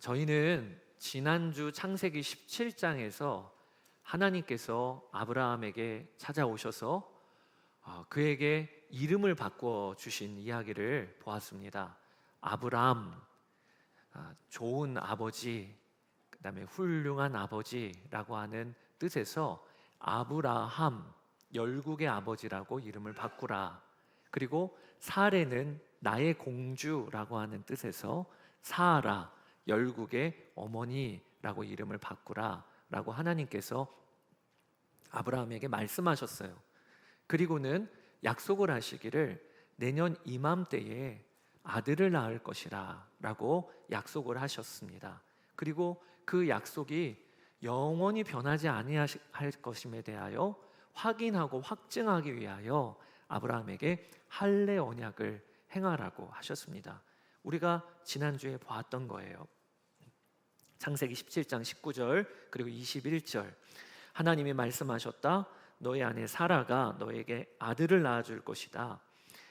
저희는 지난주 창세기 17장에서 하나님께서 아브라함에게 찾아오셔서 그에게 이름을 바꿔 주신 이야기를 보았습니다. 아브라함, 좋은 아버지, 그 다음에 훌륭한 아버지라고 하는 뜻에서 아브라함, 열국의 아버지라고 이름을 바꾸라. 그리고 사레는 나의 공주라고 하는 뜻에서 사라, 열국의 어머니라고 이름을 바꾸라 라고 하나님께서 아브라함에게 말씀하셨어요. 그리고는 약속을 하시기를 내년 이맘때에 아들을 낳을 것이라 라고 약속을 하셨습니다. 그리고 그 약속이 영원히 변하지 아니할 것임에 대하여 확인하고 확증하기 위하여 아브라함에게 할례 언약을 행하라고 하셨습니다. 우리가 지난주에 보았던 거예요. 창세기 17장 19절 그리고 21절 하나님이 말씀하셨다. 너의 아내 사라가 너에게 아들을 낳아줄 것이다.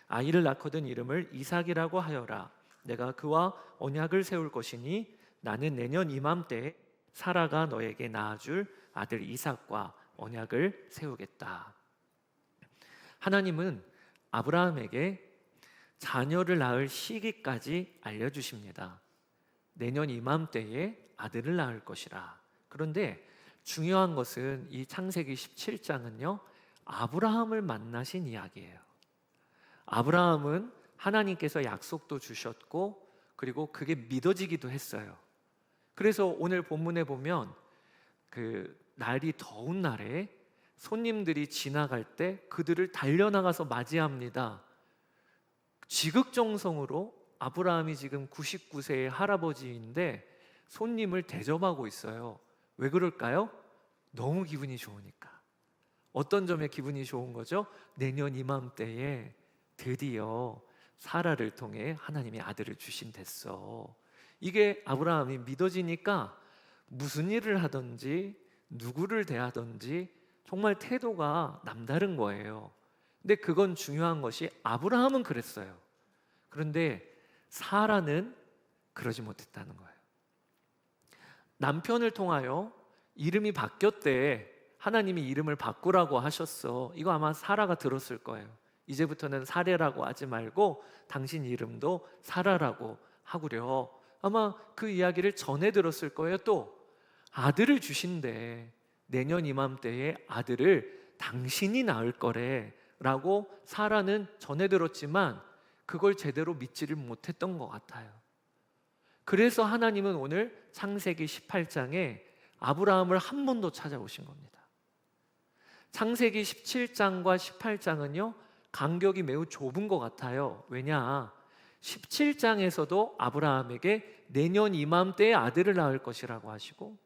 아이를 낳거든 이름을 이삭이라고 하여라. 내가 그와 언약을 세울 것이니 나는 내년 이맘때에 사라가 너에게 낳아줄 아들 이삭과 언약을 세우겠다. 하나님은 아브라함에게 자녀를 낳을 시기까지 알려주십니다. 내년 이맘때에 아들을 낳을 것이라. 그런데 중요한 것은 이 창세기 17장은요 아브라함을 만나신 이야기예요. 아브라함은 하나님께서 약속도 주셨고 그리고 그게 믿어지기도 했어요. 그래서 오늘 본문에 보면 그 날이 더운 날에 손님들이 지나갈 때 그들을 달려나가서 맞이합니다. 지극정성으로 아브라함이 지금 99세의 할아버지인데 손님을 대접하고 있어요. 왜 그럴까요? 너무 기분이 좋으니까. 어떤 점에 기분이 좋은 거죠? 내년 이맘때에 드디어 사라를 통해 하나님이 아들을 주신댔어. 이게 아브라함이 믿어지니까 무슨 일을 하든지 누구를 대하든지 정말 태도가 남다른 거예요. 근데 그건 중요한 것이 아브라함은 그랬어요. 그런데 사라는 그러지 못했다는 거예요. 남편을 통하여 이름이 바뀌었대. 하나님이 이름을 바꾸라고 하셨어. 이거 아마 사라가 들었을 거예요. 이제부터는 사레라고 하지 말고 당신 이름도 사라라고 하구려. 아마 그 이야기를 전해 들었을 거예요. 또 아들을 주신대. 내년 이맘때에 아들을 당신이 낳을 거래 라고 사라는 전해 들었지만 그걸 제대로 믿지를 못했던 것 같아요. 그래서 하나님은 오늘 창세기 18장에 아브라함을 한 번 더 찾아오신 겁니다. 창세기 17장과 18장은요 간격이 매우 좁은 것 같아요. 왜냐? 17장에서도 아브라함에게 내년 이맘때에 아들을 낳을 것이라고 하시고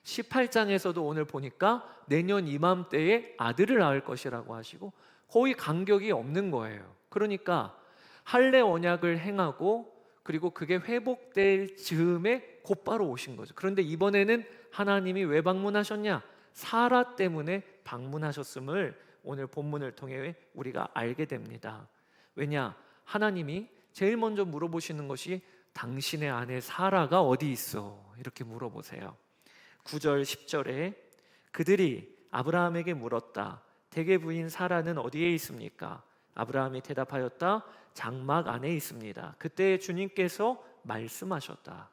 18장에서도 오늘 보니까 내년 이맘때에 아들을 낳을 것이라고 하시고 거의 간격이 없는 거예요. 그러니까 할례 언약을 행하고 그리고 그게 회복될 즈음에 곧바로 오신 거죠. 그런데 이번에는 하나님이 왜 방문하셨냐? 사라 때문에 방문하셨음을 오늘 본문을 통해 우리가 알게 됩니다. 왜냐? 하나님이 제일 먼저 물어보시는 것이 당신의 아내 사라가 어디 있어? 이렇게 물어보세요. 9절 10절에 그들이 아브라함에게 물었다. 대개 부인 사라는 어디에 있습니까? 아브라함이 대답하였다. 장막 안에 있습니다. 그때 주님께서 말씀하셨다.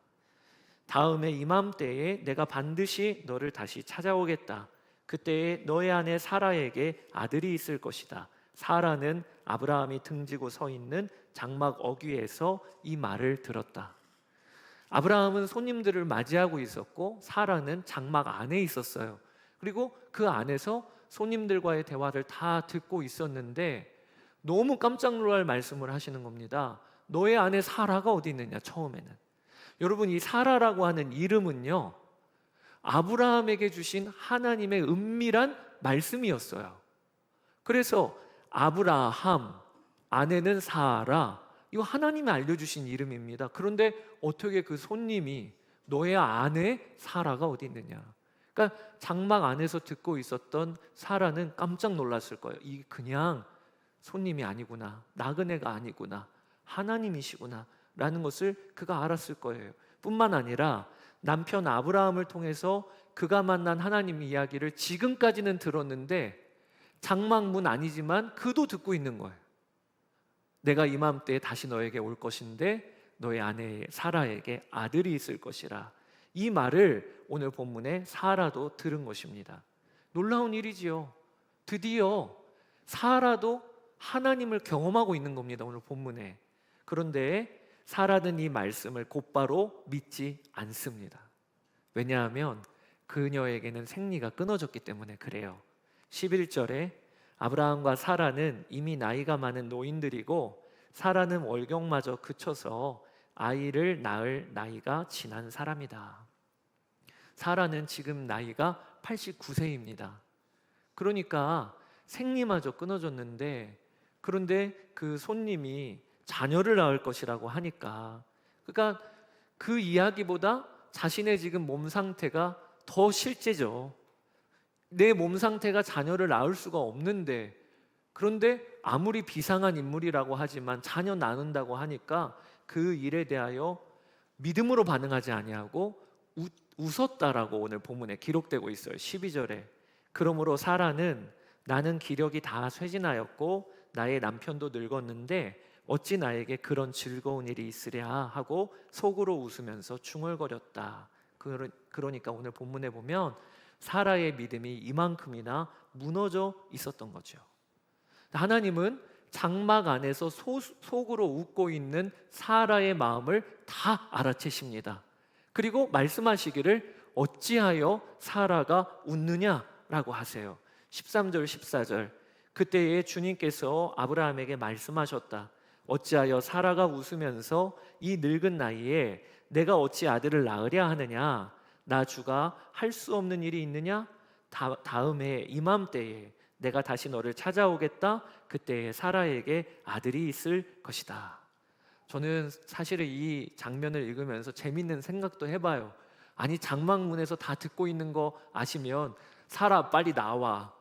다음에 이맘때에 내가 반드시 너를 다시 찾아오겠다. 그때에 너의 아내 사라에게 아들이 있을 것이다. 사라는 아브라함이 등지고 서 있는 장막 어귀에서 이 말을 들었다. 아브라함은 손님들을 맞이하고 있었고 사라는 장막 안에 있었어요. 그리고 그 안에서 손님들과의 대화를 다 듣고 있었는데 너무 깜짝 놀랄 말씀을 하시는 겁니다. 너의 아내 사라가 어디 있느냐? 처음에는 여러분 이 사라라고 하는 이름은요 아브라함에게 주신 하나님의 은밀한 말씀이었어요. 그래서 아브라함, 아내는 사라, 이거 하나님이 알려주신 이름입니다. 그런데 어떻게 그 손님이 너의 아내 사라가 어디 있느냐? 그러니까 장막 안에서 듣고 있었던 사라는 깜짝 놀랐을 거예요. 이 그냥 손님이 아니구나, 나그네가 아니구나, 하나님이시구나 라는 것을 그가 알았을 거예요. 뿐만 아니라 남편 아브라함을 통해서 그가 만난 하나님 이야기를 지금까지는 들었는데 장막문 아니지만 그도 듣고 있는 거예요. 내가 이맘때에 다시 너에게 올 것인데 너의 아내 사라에게 아들이 있을 것이라. 이 말을 오늘 본문에 사라도 들은 것입니다. 놀라운 일이지요. 드디어 사라도 하나님을 경험하고 있는 겁니다, 오늘 본문에. 그런데 사라는 이 말씀을 곧바로 믿지 않습니다. 왜냐하면 그녀에게는 생리가 끊어졌기 때문에 그래요. 11절에 아브라함과 사라는 이미 나이가 많은 노인들이고 사라는 월경마저 그쳐서 아이를 낳을 나이가 지난 사람이다. 사라는 지금 나이가 89세입니다. 그러니까 생리마저 끊어졌는데, 그런데 그 손님이 자녀를 낳을 것이라고 하니까, 그러니까 그 이야기보다 자신의 지금 몸 상태가 더 실제죠. 내 몸 상태가 자녀를 낳을 수가 없는데, 그런데 아무리 비상한 인물이라고 하지만 자녀 낳는다고 하니까 그 일에 대하여 믿음으로 반응하지 아니하고 웃었다라고 오늘 본문에 기록되고 있어요. 12절에 그러므로 사라는 나는 기력이 다 쇠진하였고 나의 남편도 늙었는데 어찌 나에게 그런 즐거운 일이 있으랴 하고 속으로 웃으면서 중얼거렸다. 그러니까 오늘 본문에 보면 사라의 믿음이 이만큼이나 무너져 있었던 거죠. 하나님은 장막 안에서 속으로 웃고 있는 사라의 마음을 다 알아채십니다. 그리고 말씀하시기를 어찌하여 사라가 웃느냐라고 하세요. 13절 14절 그때에 주님께서 아브라함에게 말씀하셨다. 어찌하여 사라가 웃으면서 이 늙은 나이에 내가 어찌 아들을 낳으랴 하느냐. 나 주가 할 수 없는 일이 있느냐. 다음에 이맘때에 내가 다시 너를 찾아오겠다. 그때에 사라에게 아들이 있을 것이다. 저는 사실은 이 장면을 읽으면서 재밌는 생각도 해봐요. 아니 장막문에서 다 듣고 있는 거 아시면 사라 빨리 나와.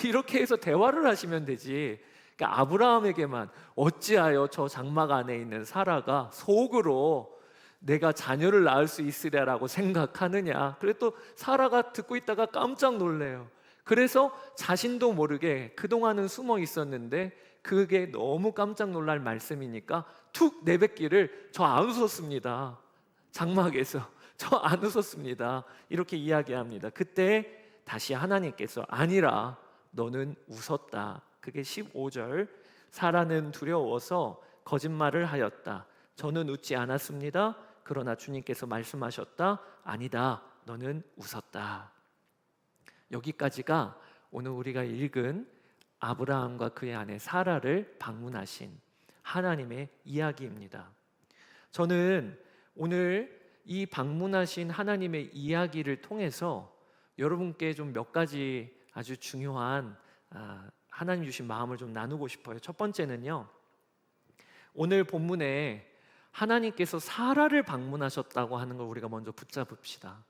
이렇게 해서 대화를 하시면 되지. 그러니까 아브라함에게만 어찌하여 저 장막 안에 있는 사라가 속으로 내가 자녀를 낳을 수 있으랴라고 생각하느냐. 그래서 또 사라가 듣고 있다가 깜짝 놀래요. 그래서 자신도 모르게 그동안은 숨어 있었는데 그게 너무 깜짝 놀랄 말씀이니까 툭 내뱉기를 저 안 웃었습니다. 장막에서 저 안 웃었습니다. 이렇게 이야기합니다. 그때 다시 하나님께서 아니라 너는 웃었다. 그게 15절 사라는 두려워서 거짓말을 하였다. 저는 웃지 않았습니다. 그러나 주님께서 말씀하셨다. 아니다. 너는 웃었다. 여기까지가 오늘 우리가 읽은 아브라함과 그의 아내 사라를 방문하신 하나님의 이야기입니다. 저는 오늘 이 방문하신 하나님의 이야기를 통해서 여러분께 좀 몇 가지 아주 중요한 하나님 주신 마음을 좀 나누고 싶어요. 첫 번째는요, 오늘 본문에 하나님께서 사라를 방문하셨다고 하는 걸 우리가 먼저 붙잡읍시다.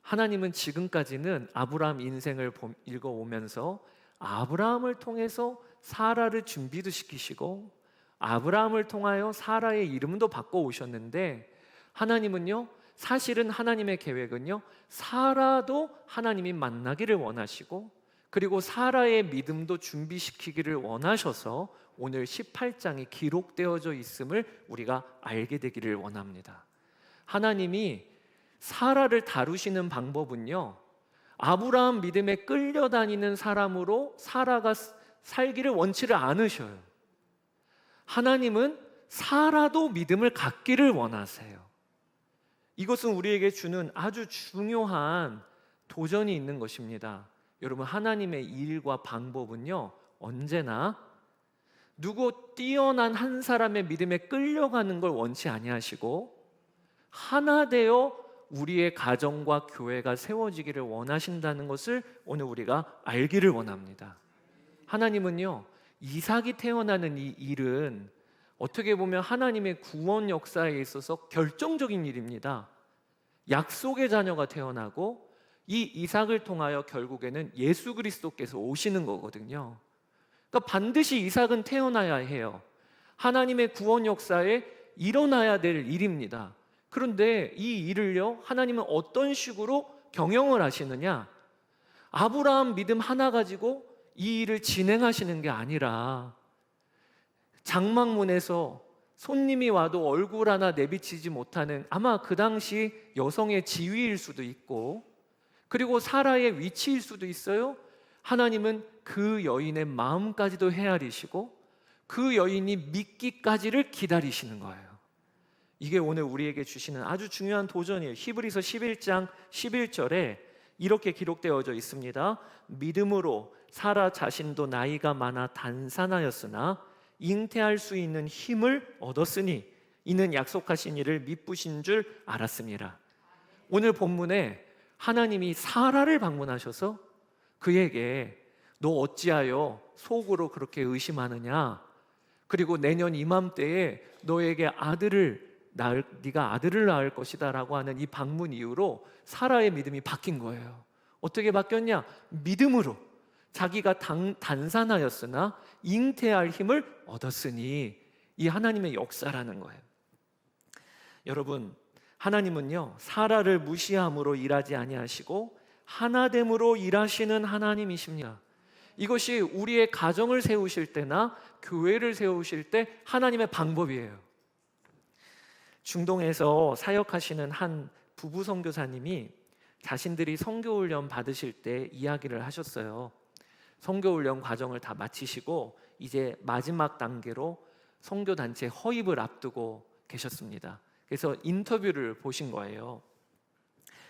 하나님은 지금까지는 아브라함 인생을 읽어오면서 아브라함을 통해서 사라를 준비도 시키시고 아브라함을 통하여 사라의 이름도 바꿔오셨는데, 하나님은요, 사실은 하나님의 계획은요, 사라도 하나님이 만나기를 원하시고 그리고 사라의 믿음도 준비시키기를 원하셔서 오늘 18장이 기록되어져 있음을 우리가 알게 되기를 원합니다. 하나님이 사라를 다루시는 방법은요, 아브라함 믿음에 끌려다니는 사람으로 사라가 살기를 원치를 않으셔요. 하나님은 사라도 믿음을 갖기를 원하세요. 이것은 우리에게 주는 아주 중요한 도전이 있는 것입니다. 여러분, 하나님의 일과 방법은요, 언제나 누구 뛰어난 한 사람의 믿음에 끌려가는 걸 원치 아니하시고 하나 되어 우리의 가정과 교회가 세워지기를 원하신다는 것을 오늘 우리가 알기를 원합니다. 하나님은요, 이삭이 태어나는 이 일은 어떻게 보면 하나님의 구원 역사에 있어서 결정적인 일입니다. 약속의 자녀가 태어나고 이 이삭을 통하여 결국에는 예수 그리스도께서 오시는 거거든요. 그러니까 반드시 이삭은 태어나야 해요. 하나님의 구원 역사에 일어나야 될 일입니다. 그런데 이 일을요, 하나님은 어떤 식으로 경영을 하시느냐? 아브라함 믿음 하나 가지고 이 일을 진행하시는 게 아니라 장막문에서 손님이 와도 얼굴 하나 내비치지 못하는, 아마 그 당시 여성의 지위일 수도 있고, 그리고 사라의 위치일 수도 있어요. 하나님은 그 여인의 마음까지도 헤아리시고 그 여인이 믿기까지를 기다리시는 거예요. 이게 오늘 우리에게 주시는 아주 중요한 도전이에요. 히브리서 11장 11절에 이렇게 기록되어져 있습니다. 믿음으로 사라 자신도 나이가 많아 단산하였으나 잉태할 수 있는 힘을 얻었으니 이는 약속하신 이를 미쁘신 줄 알았습니다. 오늘 본문에 하나님이 사라를 방문하셔서 그에게 너 어찌하여 속으로 그렇게 의심하느냐? 그리고 내년 이맘때에 너에게 네가 아들을 낳을 것이다 라고 하는 이 방문 이후로 사라의 믿음이 바뀐 거예요. 어떻게 바뀌었냐? 믿음으로 자기가 단산하였으나 잉태할 힘을 얻었으니, 이 하나님의 역사라는 거예요. 여러분, 하나님은요, 사라를 무시함으로 일하지 아니하시고 하나됨으로 일하시는 하나님이십니다. 이것이 우리의 가정을 세우실 때나 교회를 세우실 때 하나님의 방법이에요. 중동에서 사역하시는 한 부부 선교사님이 자신들이 선교훈련 받으실 때 이야기를 하셨어요. 선교훈련 과정을 다 마치시고 이제 마지막 단계로 선교단체 허입을 앞두고 계셨습니다. 그래서 인터뷰를 보신 거예요.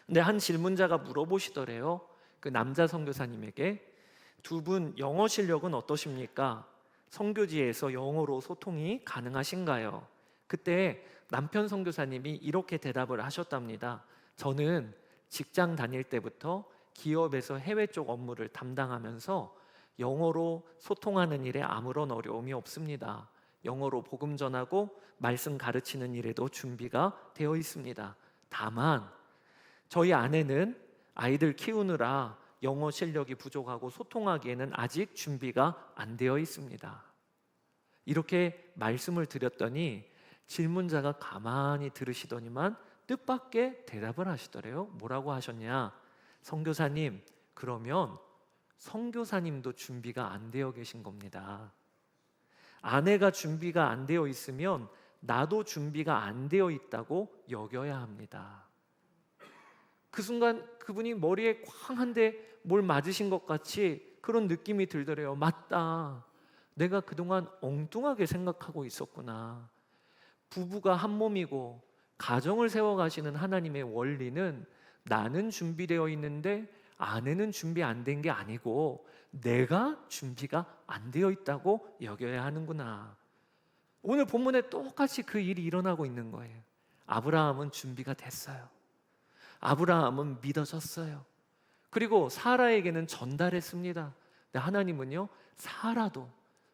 근데 한 질문자가 물어보시더래요. 그 남자 선교사님에게 두 분 영어 실력은 어떠십니까? 선교지에서 영어로 소통이 가능하신가요? 그때 남편 선교사님이 이렇게 대답을 하셨답니다. 저는 직장 다닐 때부터 기업에서 해외 쪽 업무를 담당하면서 영어로 소통하는 일에 아무런 어려움이 없습니다. 영어로 복음 전하고 말씀 가르치는 일에도 준비가 되어 있습니다. 다만 저희 아내는 아이들 키우느라 영어 실력이 부족하고 소통하기에는 아직 준비가 안 되어 있습니다. 이렇게 말씀을 드렸더니 질문자가 가만히 들으시더니만 뜻밖의 대답을 하시더래요. 뭐라고 하셨냐? 선교사님, 그러면 선교사님도 준비가 안 되어 계신 겁니다. 아내가 준비가 안 되어 있으면 나도 준비가 안 되어 있다고 여겨야 합니다. 그 순간 그분이 머리에 쾅 한 대 뭘 맞으신 것 같이 그런 느낌이 들더래요. 맞다. 내가 그동안 엉뚱하게 생각하고 있었구나. 부부가 한 몸이고 가정을 세워가시는 하나님의 원리는 나는 준비되어 있는데 아내는 준비 안 된 게 아니고 내가 준비가 안 되어 있다고 여겨야 하는구나. 오늘 본문에 똑같이 그 일이 일어나고 있는 거예요. 아브라함은 준비가 됐어요. 아브라함은 믿어졌어요. 그리고 사라에게는 전달했습니다. 근데 하나님은요, 사라도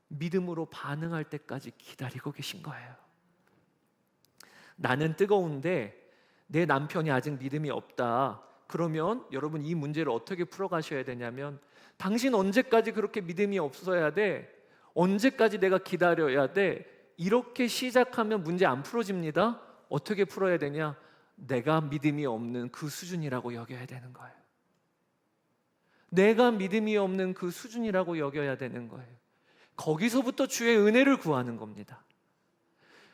믿음으로 반응할 때까지 기다리고 계신 거예요. 나는 뜨거운데 내 남편이 아직 믿음이 없다. 그러면 여러분 이 문제를 어떻게 풀어가셔야 되냐면, 당신 언제까지 그렇게 믿음이 없어야 돼? 언제까지 내가 기다려야 돼? 이렇게 시작하면 문제 안 풀어집니다. 어떻게 풀어야 되냐? 내가 믿음이 없는 그 수준이라고 여겨야 되는 거예요. 내가 믿음이 없는 그 수준이라고 여겨야 되는 거예요. 거기서부터 주의 은혜를 구하는 겁니다.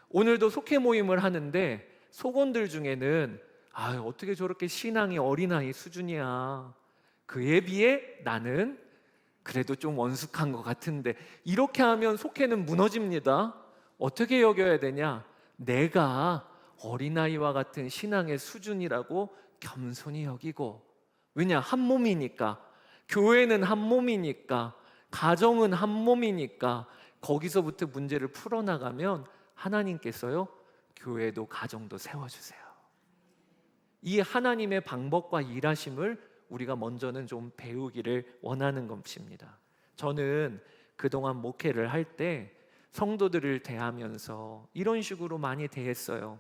오늘도 속회 모임을 하는데 속원들 중에는 어떻게 저렇게 신앙이 어린아이 수준이야. 그에 비해 나는 그래도 좀 원숙한 것 같은데, 이렇게 하면 속회는 무너집니다. 어떻게 여겨야 되냐? 내가 어린아이와 같은 신앙의 수준이라고 겸손히 여기고, 왜냐? 한 몸이니까, 교회는 한 몸이니까, 가정은 한 몸이니까, 거기서부터 문제를 풀어나가면 하나님께서요, 교회도 가정도 세워주세요. 이 하나님의 방법과 일하심을 우리가 먼저는 좀 배우기를 원하는 것입니다. 저는 그동안 목회를 할 때 성도들을 대하면서 이런 식으로 많이 대했어요.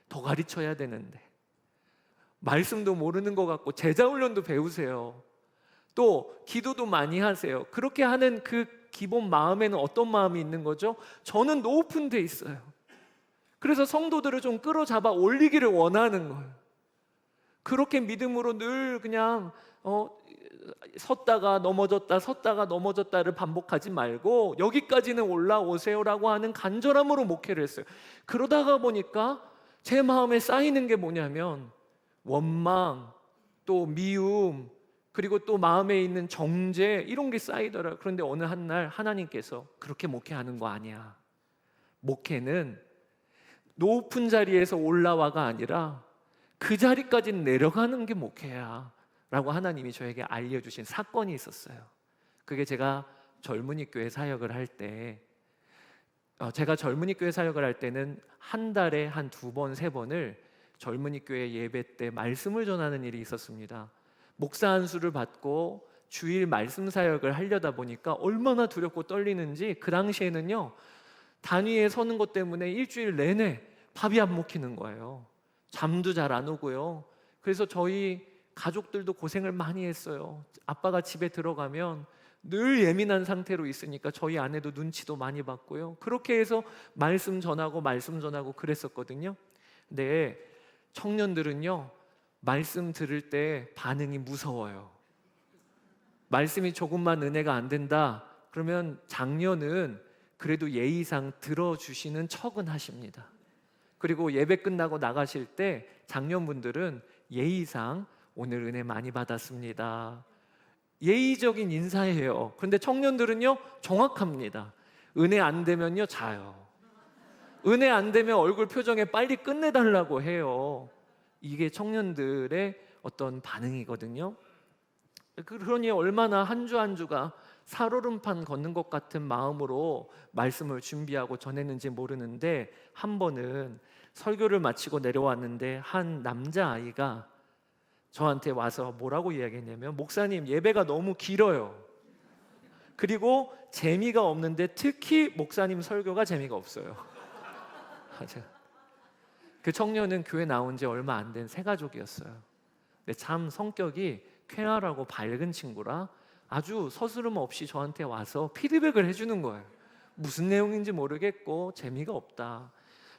더 가르쳐야 되는데, 말씀도 모르는 것 같고 제자 훈련도 배우세요. 또 기도도 많이 하세요. 그렇게 하는 그 기본 마음에는 어떤 마음이 있는 거죠? 저는 오픈돼 있어요. 그래서 성도들을 좀 끌어잡아 올리기를 원하는 거예요. 그렇게 믿음으로 늘 그냥 섰다가 넘어졌다 섰다가 넘어졌다를 반복하지 말고 여기까지는 올라오세요라고 하는 간절함으로 목회를 했어요. 그러다가 보니까 제 마음에 쌓이는 게 뭐냐면 원망, 또 미움, 그리고 또 마음에 있는 정죄, 이런 게 쌓이더라고요. 그런데 어느 한 날 하나님께서 그렇게 목회하는 거 아니야. 목회는 높은 자리에서 올라와가 아니라 그 자리까지 내려가는 게 목회야 라고 하나님이 저에게 알려주신 사건이 있었어요. 그게 제가 젊은이 교회 사역을 할 때, 제가 젊은이 교회 사역을 할 때는 한 달에 한 2번, 3번을 젊은이 교회 예배 때 말씀을 전하는 일이 있었습니다. 목사 안수를 받고 주일 말씀 사역을 하려다 보니까 얼마나 두렵고 떨리는지 그 당시에는요, 단위에 서는 것 때문에 일주일 내내 밥이 안 먹히는 거예요. 잠도 잘 안 오고요. 그래서 저희 가족들도 고생을 많이 했어요. 아빠가 집에 들어가면 늘 예민한 상태로 있으니까 저희 아내도 눈치도 많이 받고요. 그렇게 해서 말씀 전하고 그랬었거든요. 근데 청년들은요, 말씀 들을 때 반응이 무서워요. 말씀이 조금만 은혜가 안 된다 그러면 장년은 그래도 예의상 들어주시는 척은 하십니다. 그리고 예배 끝나고 나가실 때 장년분들은 예의상 오늘 은혜 많이 받았습니다, 예의적인 인사예요. 그런데 청년들은요, 정확합니다. 은혜 안 되면요, 자요. 은혜 안 되면 얼굴 표정에 빨리 끝내달라고 해요. 이게 청년들의 어떤 반응이거든요. 그러니 얼마나 한 주 한 주가 살얼음판 걷는 것 같은 마음으로 말씀을 준비하고 전했는지 모르는데, 한 번은 설교를 마치고 내려왔는데 한 남자아이가 저한테 와서 뭐라고 이야기했냐면, 목사님, 예배가 너무 길어요. 그리고 재미가 없는데 특히 목사님 설교가 재미가 없어요. 그 청년은 교회 나온 지 얼마 안 된 새가족이었어요. 근데 참 성격이 쾌활하고 밝은 친구라 아주 서스름 없이 저한테 와서 피드백을 해주는 거예요. 무슨 내용인지 모르겠고 재미가 없다.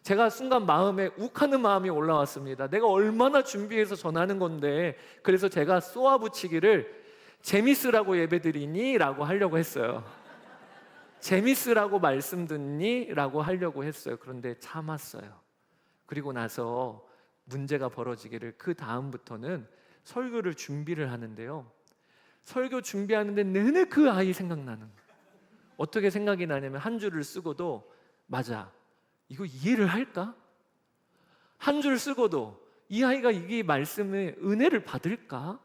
제가 순간 마음에 욱하는 마음이 올라왔습니다. 내가 얼마나 준비해서 전하는 건데. 그래서 제가 쏘아붙이기를 재밌으라고 예배드리니? 라고 하려고 했어요. 재밌으라고 말씀 듣니? 라고 하려고 했어요. 그런데 참았어요. 그리고 나서 문제가 벌어지기를, 그 다음부터는 설교를 준비를 하는데요, 설교 준비하는데 내내 그 아이 생각나는 거예요. 어떻게 생각이 나냐면, 한 줄을 쓰고도 맞아, 이거 이해를 할까? 한 줄 쓰고도 이 아이가 이 말씀에 은혜를 받을까?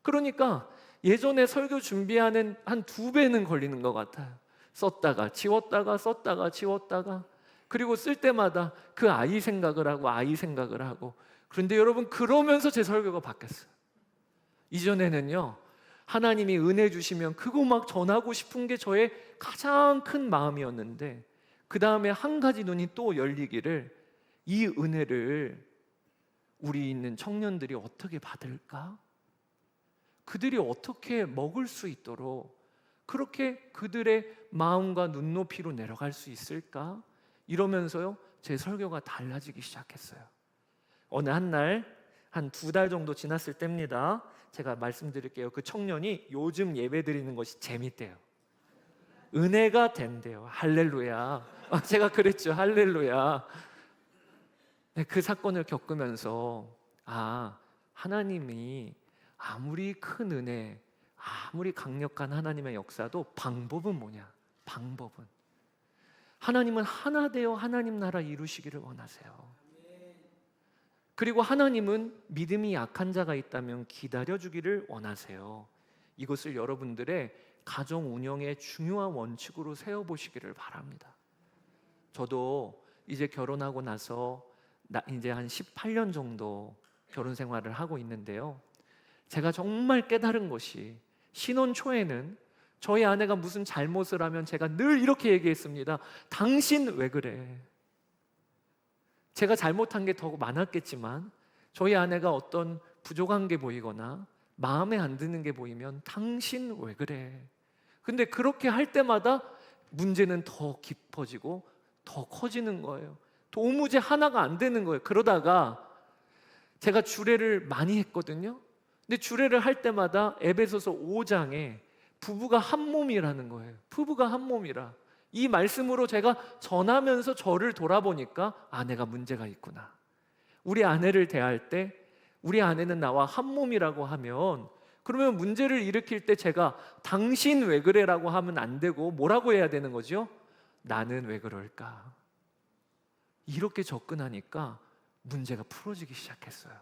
그러니까 예전에 설교 준비하는 한 2배는 걸리는 것 같아요. 썼다가 지웠다가 썼다가 지웠다가, 그리고 쓸 때마다 그 아이 생각을 하고. 그런데 여러분, 그러면서 제 설교가 바뀌었어요. 이전에는요, 하나님이 은혜 주시면 그거 막 전하고 싶은 게 저의 가장 큰 마음이었는데, 그 다음에 한 가지 눈이 또 열리기를, 이 은혜를 우리 있는 청년들이 어떻게 받을까? 그들이 어떻게 먹을 수 있도록 그렇게 그들의 마음과 눈높이로 내려갈 수 있을까? 이러면서요, 제 설교가 달라지기 시작했어요. 어느 한 날, 한 2달 정도 지났을 때입니다. 제가 말씀드릴게요. 그 청년이 요즘 예배 드리는 것이 재밌대요. 은혜가 된대요. 할렐루야. 제가 그랬죠. 할렐루야. 네, 그 사건을 겪으면서, 하나님이 아무리 큰 은혜, 아무리 강력한 하나님의 역사도 방법은 뭐냐? 방법은, 하나님은 하나 되어 하나님 나라 이루시기를 원하세요. 그리고 하나님은 믿음이 약한 자가 있다면 기다려주기를 원하세요. 이것을 여러분들의 가정 운영의 중요한 원칙으로 세워보시기를 바랍니다. 저도 이제 결혼하고 나서 이제 한 18년 정도 결혼 생활을 하고 있는데요, 제가 정말 깨달은 것이, 신혼 초에는 저희 아내가 무슨 잘못을 하면 제가 늘 이렇게 얘기했습니다. 당신 왜 그래? 제가 잘못한 게 더 많았겠지만 저희 아내가 어떤 부족한 게 보이거나 마음에 안 드는 게 보이면 당신 왜 그래? 근데 그렇게 할 때마다 문제는 더 깊어지고 더 커지는 거예요. 도무지 하나가 안 되는 거예요. 그러다가 제가 주례를 많이 했거든요. 근데 주례를 할 때마다 에베소서 5장에 부부가 한 몸이라는 거예요. 부부가 한 몸이라. 이 말씀으로 제가 전하면서 저를 돌아보니까 내가 문제가 있구나. 우리 아내를 대할 때 우리 아내는 나와 한 몸이라고 하면, 그러면 문제를 일으킬 때 제가 당신 왜 그래라고 하면 안 되고 뭐라고 해야 되는 거죠? 나는 왜 그럴까? 이렇게 접근하니까 문제가 풀어지기 시작했어요.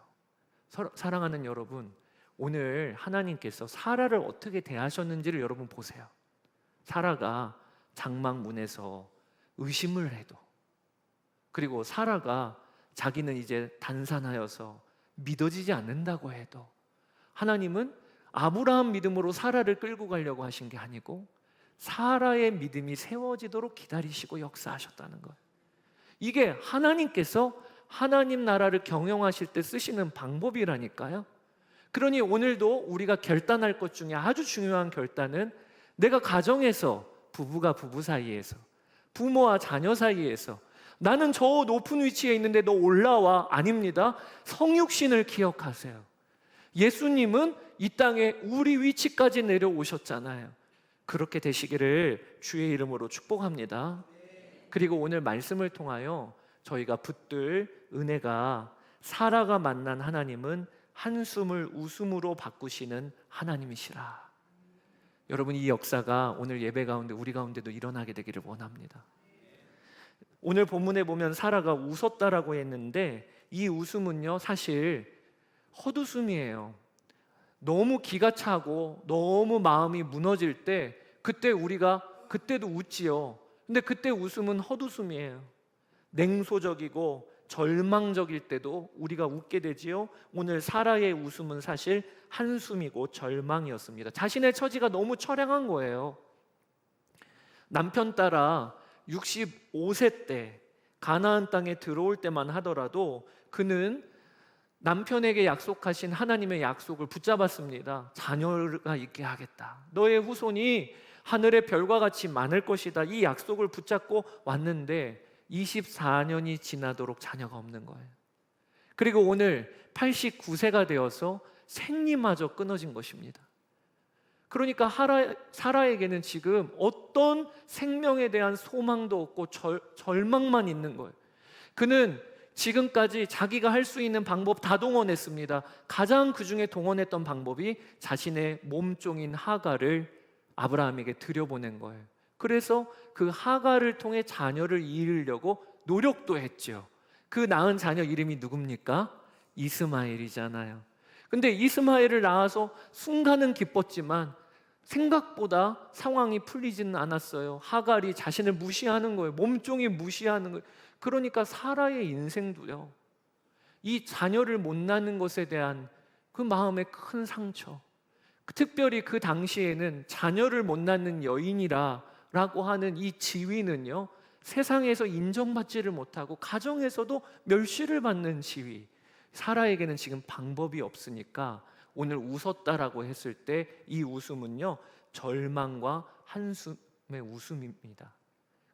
사랑하는 여러분, 오늘 하나님께서 사라를 어떻게 대하셨는지를 여러분 보세요. 사라가 장막문에서 의심을 해도, 그리고 사라가 자기는 이제 단산하여서 믿어지지 않는다고 해도 하나님은 아브라함 믿음으로 사라를 끌고 가려고 하신 게 아니고 사라의 믿음이 세워지도록 기다리시고 역사하셨다는 거예요. 이게 하나님께서 하나님 나라를 경영하실 때 쓰시는 방법이라니까요. 그러니 오늘도 우리가 결단할 것 중에 아주 중요한 결단은, 내가 가정에서, 부부가 부부 사이에서, 부모와 자녀 사이에서, 나는 저 높은 위치에 있는데 너 올라와. 아닙니다. 성육신을 기억하세요. 예수님은 이 땅에 우리 위치까지 내려오셨잖아요. 그렇게 되시기를 주의 이름으로 축복합니다. 그리고 오늘 말씀을 통하여 저희가 붙들 은혜가, 사라가 만난 하나님은 한숨을 웃음으로 바꾸시는 하나님이시라. 여러분, 이 역사가 오늘 예배 가운데 우리 가운데도 일어나게 되기를 원합니다. 오늘 본문에 보면 사라가 웃었다라고 했는데 이 웃음은요 사실 헛웃음이에요. 너무 기가 차고 너무 마음이 무너질 때 그때 우리가 그때도 웃지요. 근데 그때 웃음은 헛웃음이에요. 냉소적이고 절망적일 때도 우리가 웃게 되지요. 오늘 사라의 웃음은 사실 한숨이고 절망이었습니다. 자신의 처지가 너무 처량한 거예요. 남편 따라 65세 때 가나안 땅에 들어올 때만 하더라도 그는 남편에게 약속하신 하나님의 약속을 붙잡았습니다. 자녀가 있게 하겠다. 너의 후손이 하늘의 별과 같이 많을 것이다. 이 약속을 붙잡고 왔는데 24년이 지나도록 자녀가 없는 거예요. 그리고 오늘 89세가 되어서 생리마저 끊어진 것입니다. 그러니까 사라에게는 지금 어떤 생명에 대한 소망도 없고 절망만 있는 거예요. 그는 지금까지 자기가 할 수 있는 방법 다 동원했습니다. 가장 그 중에 동원했던 방법이 자신의 몸종인 하갈을 아브라함에게 들여보낸 거예요. 그래서 그 하갈을 통해 자녀를 이으려고 노력도 했죠. 그 낳은 자녀 이름이 누굽니까? 이스마엘이잖아요. 근데 이스마엘을 낳아서 순간은 기뻤지만 생각보다 상황이 풀리지는 않았어요. 하갈이 자신을 무시하는 거예요. 몸종이 무시하는 거예요. 그러니까 사라의 인생도요, 이 자녀를 못 낳는 것에 대한 그 마음의 큰 상처, 특별히 그 당시에는 자녀를 못 낳는 여인이라고 하는 이 지위는요, 세상에서 인정받지를 못하고 가정에서도 멸시를 받는 지위. 사라에게는 지금 방법이 없으니까 오늘 웃었다라고 했을 때 이 웃음은요 절망과 한숨의 웃음입니다.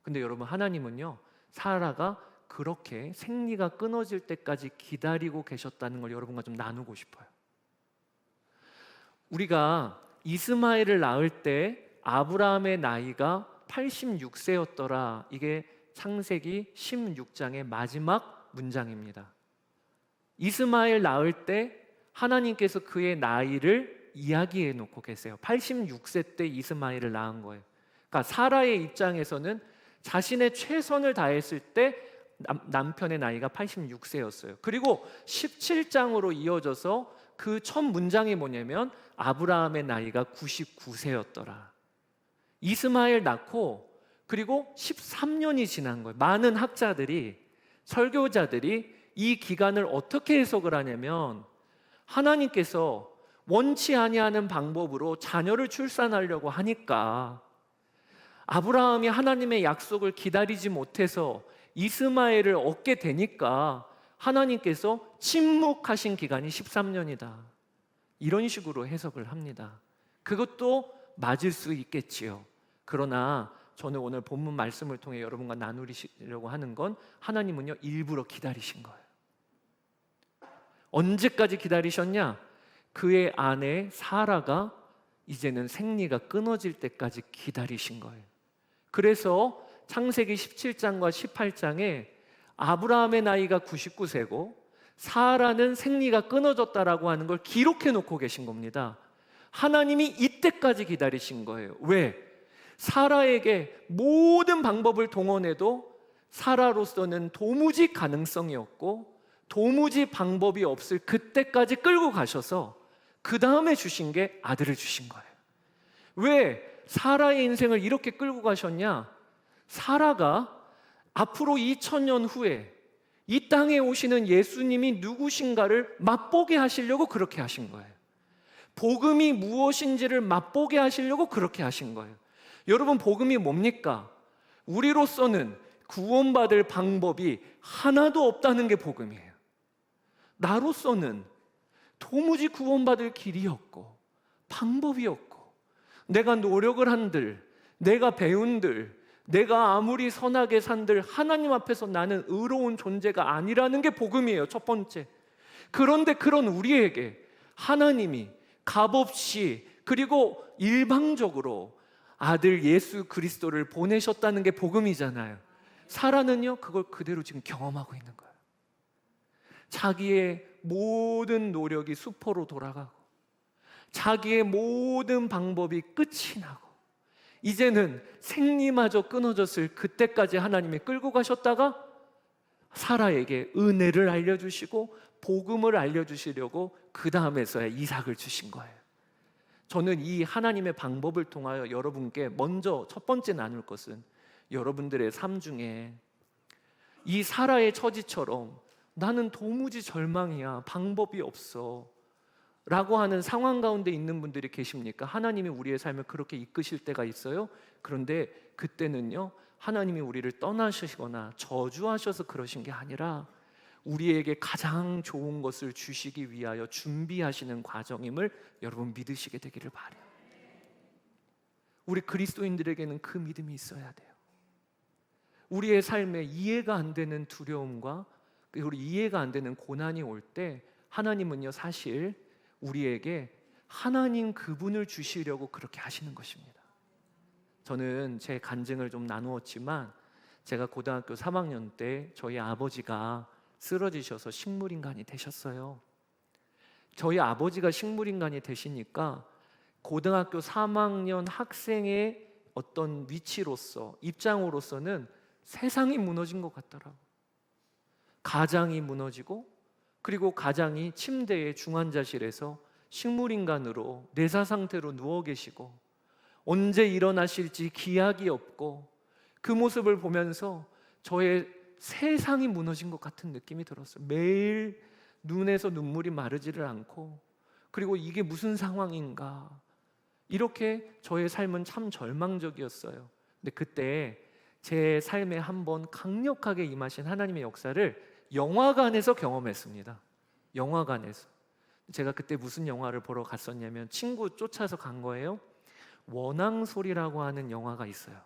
근데 여러분, 하나님은요 사라가 그렇게 생리가 끊어질 때까지 기다리고 계셨다는 걸 여러분과 좀 나누고 싶어요. 우리가 이스마엘을 낳을 때 아브라함의 나이가 86세였더라. 이게 창세기 16장의 마지막 문장입니다. 이스마엘 낳을 때 하나님께서 그의 나이를 이야기해 놓고 계세요. 86세 때 이스마엘을 낳은 거예요. 그러니까 사라의 입장에서는 자신의 최선을 다했을 때 남편의 나이가 86세였어요. 그리고 17장으로 이어져서 그 첫 문장이 뭐냐면 아브라함의 나이가 99세였더라. 이스마엘 낳고 그리고 13년이 지난 거예요. 많은 학자들이, 설교자들이 이 기간을 어떻게 해석을 하냐면 하나님께서 원치 아니하는 방법으로 자녀를 출산하려고 하니까 아브라함이 하나님의 약속을 기다리지 못해서 이스마엘을 얻게 되니까 하나님께서 침묵하신 기간이 13년이다. 이런 식으로 해석을 합니다. 그것도 맞을 수 있겠지요. 그러나 저는 오늘 본문 말씀을 통해 여러분과 나누려고 하는 건 하나님은요 일부러 기다리신 거예요. 언제까지 기다리셨냐? 그의 아내 사라가 이제는 생리가 끊어질 때까지 기다리신 거예요. 그래서 창세기 17장과 18장에 아브라함의 나이가 99세고 사라는 생리가 끊어졌다라고 하는 걸 기록해 놓고 계신 겁니다. 하나님이 이때까지 기다리신 거예요. 왜? 사라에게 모든 방법을 동원해도 사라로서는 도무지 가능성이 없고 도무지 방법이 없을 그때까지 끌고 가셔서 그 다음에 주신 게 아들을 주신 거예요. 왜 사라의 인생을 이렇게 끌고 가셨냐? 사라가 앞으로 2000년 후에 이 땅에 오시는 예수님이 누구신가를 맛보게 하시려고 그렇게 하신 거예요. 복음이 무엇인지를 맛보게 하시려고 그렇게 하신 거예요. 여러분, 복음이 뭡니까? 우리로서는 구원받을 방법이 하나도 없다는 게 복음이에요. 나로서는 도무지 구원받을 길이 없고 방법이 없고 내가 노력을 한들, 내가 배운들, 내가 아무리 선하게 산들 하나님 앞에서 나는 의로운 존재가 아니라는 게 복음이에요. 첫 번째. 그런데 그런 우리에게 하나님이 값없이 그리고 일방적으로 아들 예수 그리스도를 보내셨다는 게 복음이잖아요. 사라는요 그걸 그대로 지금 경험하고 있는 거예요. 자기의 모든 노력이 수포로 돌아가고 자기의 모든 방법이 끝이 나고 이제는 생리마저 끊어졌을 그때까지 하나님이 끌고 가셨다가 사라에게 은혜를 알려주시고 복음을 알려주시려고 그 다음에서야 이삭을 주신 거예요. 저는 이 하나님의 방법을 통하여 여러분께 먼저 첫 번째 나눌 것은 여러분들의 삶 중에 이 사라의 처지처럼 나는 도무지 절망이야, 방법이 없어 라고 하는 상황 가운데 있는 분들이 계십니까? 하나님이 우리의 삶을 그렇게 이끄실 때가 있어요. 그런데 그때는요 하나님이 우리를 떠나시거나 저주하셔서 그러신 게 아니라 우리에게 가장 좋은 것을 주시기 위하여 준비하시는 과정임을 여러분 믿으시게 되기를 바라요. 우리 그리스도인들에게는 그 믿음이 있어야 돼요. 우리의 삶에 이해가 안 되는 두려움과 그리고 이해가 안 되는 고난이 올 때 하나님은요 사실 우리에게 하나님 그분을 주시려고 그렇게 하시는 것입니다. 저는 제 간증을 좀 나누었지만 제가 고등학교 3학년 때 저희 아버지가 쓰러지셔서 식물인간이 되셨어요. 저희 아버지가 식물인간이 되시니까 고등학교 3학년 학생의 어떤 위치로서 입장으로서는 세상이 무너진 것 같더라고요. 가장이 무너지고 그리고 가장이 침대의 중환자실에서 식물인간으로 내사 상태로 누워 계시고 언제 일어나실지 기약이 없고 그 모습을 보면서 저의 세상이 무너진 것 같은 느낌이 들었어요. 매일 눈에서 눈물이 마르지를 않고 그리고 이게 무슨 상황인가 이렇게 저의 삶은 참 절망적이었어요. 근데 그때 제 삶에 한번 강력하게 임하신 하나님의 역사를 영화관에서 경험했습니다. 영화관에서. 제가 그때 무슨 영화를 보러 갔었냐면 친구 쫓아서 간 거예요. 원앙소리라고 하는 영화가 있어요.